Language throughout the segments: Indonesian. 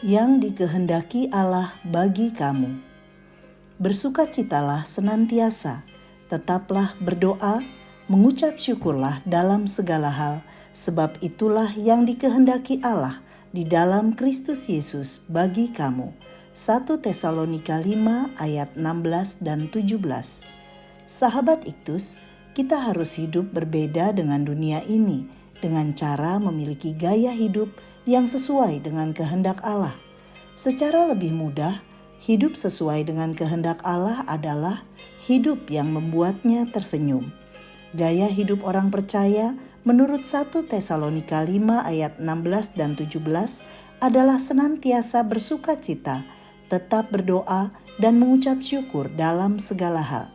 yang dikehendaki Allah bagi kamu. Bersukacitalah senantiasa, tetaplah berdoa, mengucap syukurlah dalam segala hal, sebab itulah yang dikehendaki Allah di dalam Kristus Yesus bagi kamu. 1 Tesalonika 5 ayat 16 dan 17. Sahabat Iktus, kita harus hidup berbeda dengan dunia ini, dengan cara memiliki gaya hidup yang sesuai dengan kehendak Allah. Secara lebih mudah, hidup sesuai dengan kehendak Allah adalah hidup yang membuatnya tersenyum. Gaya hidup orang percaya menurut 1 Tesalonika 5 ayat 16 dan 17 adalah senantiasa bersukacita, tetap berdoa dan mengucap syukur dalam segala hal.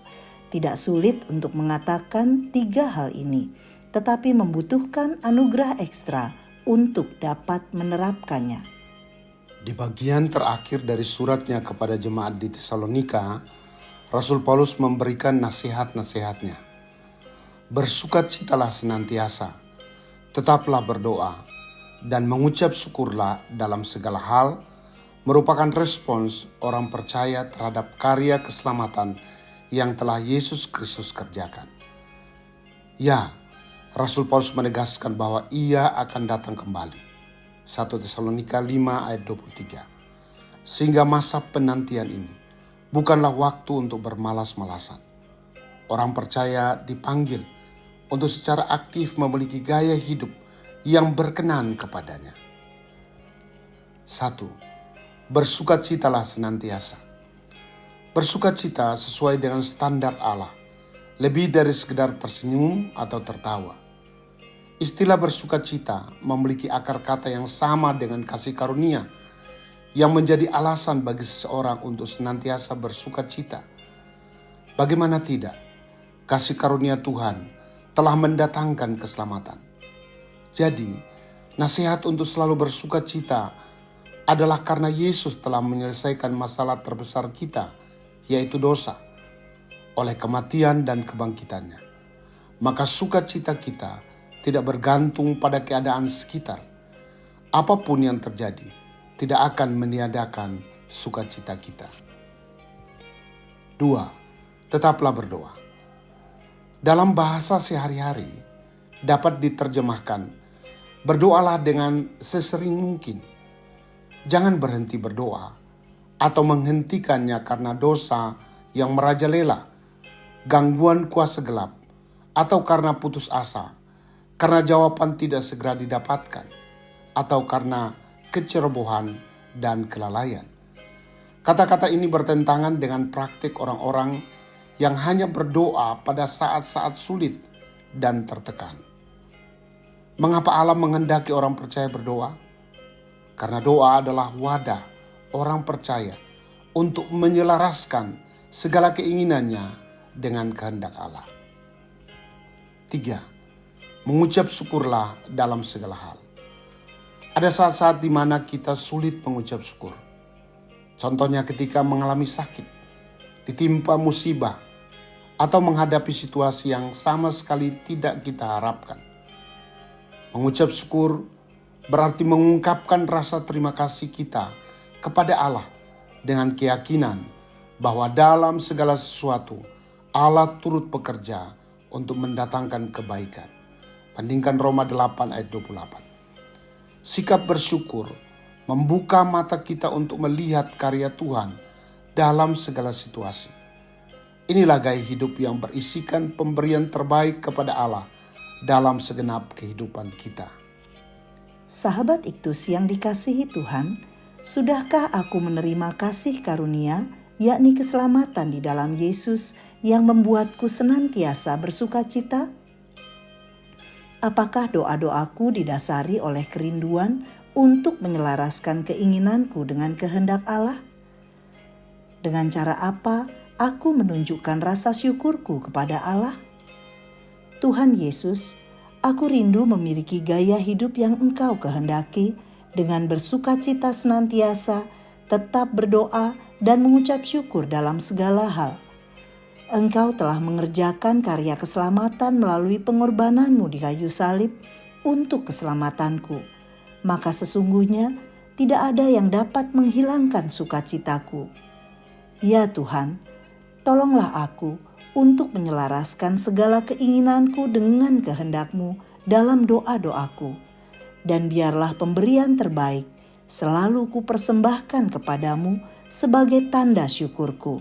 Tidak sulit untuk mengatakan 3 hal ini, tetapi membutuhkan anugerah ekstra untuk dapat menerapkannya. Di bagian terakhir dari suratnya kepada jemaat di Tesalonika, Rasul Paulus memberikan nasihat-nasihatnya. Bersukacitalah senantiasa, tetaplah berdoa, dan mengucap syukurlah dalam segala hal, merupakan respons orang percaya terhadap karya keselamatan yang telah Yesus Kristus kerjakan. Ya, Rasul Paulus menegaskan bahwa ia akan datang kembali. 1 Tesalonika 5 ayat 23. Sehingga masa penantian ini bukanlah waktu untuk bermalas-malasan. Orang percaya dipanggil untuk secara aktif memiliki gaya hidup yang berkenan kepadanya. 1. Bersukacitalah senantiasa. Bersukacita sesuai dengan standar Allah, lebih dari sekedar tersenyum atau tertawa. Istilah bersukacita memiliki akar kata yang sama dengan kasih karunia, yang menjadi alasan bagi seseorang untuk senantiasa bersukacita. Bagaimana tidak, kasih karunia Tuhan telah mendatangkan keselamatan. Jadi, nasihat untuk selalu bersukacita adalah karena Yesus telah menyelesaikan masalah terbesar kita, yaitu dosa, oleh kematian dan kebangkitannya. Maka sukacita kita tidak bergantung pada keadaan sekitar. Apapun yang terjadi tidak akan meniadakan sukacita kita. 2. Tetaplah berdoa. Dalam bahasa sehari-hari dapat diterjemahkan, berdoalah dengan sesering mungkin. Jangan berhenti berdoa atau menghentikannya karena dosa yang merajalela, gangguan kuasa gelap, atau karena putus asa, karena jawaban tidak segera didapatkan, atau karena kecerobohan dan kelalaian. Kata-kata ini bertentangan dengan praktik orang-orang yang hanya berdoa pada saat-saat sulit dan tertekan. Mengapa Allah menghendaki orang percaya berdoa? Karena doa adalah wadah orang percaya untuk menyelaraskan segala keinginannya dengan kehendak Allah. 3. Mengucap syukurlah dalam segala hal. Ada saat-saat di mana kita sulit mengucap syukur. Contohnya ketika mengalami sakit, ditimpa musibah, atau menghadapi situasi yang sama sekali tidak kita harapkan. Mengucap syukur berarti mengungkapkan rasa terima kasih kita kepada Allah dengan keyakinan bahwa dalam segala sesuatu Allah turut bekerja untuk mendatangkan kebaikan. Bandingkan Roma 8 ayat 28. Sikap bersyukur membuka mata kita untuk melihat karya Tuhan dalam segala situasi. Inilah gaya hidup yang berisikan pemberian terbaik kepada Allah dalam segenap kehidupan kita. Sahabat Iktus yang dikasihi Tuhan, sudahkah aku menerima kasih karunia, yakni keselamatan di dalam Yesus yang membuatku senantiasa bersukacita? Apakah doa-doaku didasari oleh kerinduan untuk menyelaraskan keinginanku dengan kehendak Allah? Dengan cara apa aku menunjukkan rasa syukurku kepada Allah? Tuhan Yesus, aku rindu memiliki gaya hidup yang Engkau kehendaki dengan bersukacita senantiasa, tetap berdoa dan mengucap syukur dalam segala hal. Engkau telah mengerjakan karya keselamatan melalui pengorbananmu di kayu salib untuk keselamatanku. Maka sesungguhnya tidak ada yang dapat menghilangkan sukacitaku. Ya Tuhan, tolonglah aku untuk menyelaraskan segala keinginanku dengan kehendak-Mu dalam doa-doaku, dan biarlah pemberian terbaik selalu kupersembahkan kepadamu sebagai tanda syukurku.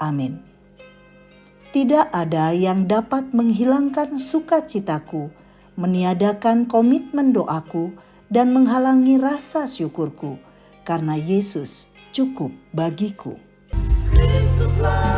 Amin. Tidak ada yang dapat menghilangkan sukacitaku, meniadakan komitmen doaku, dan menghalangi rasa syukurku, karena Yesus cukup bagiku. Kristuslah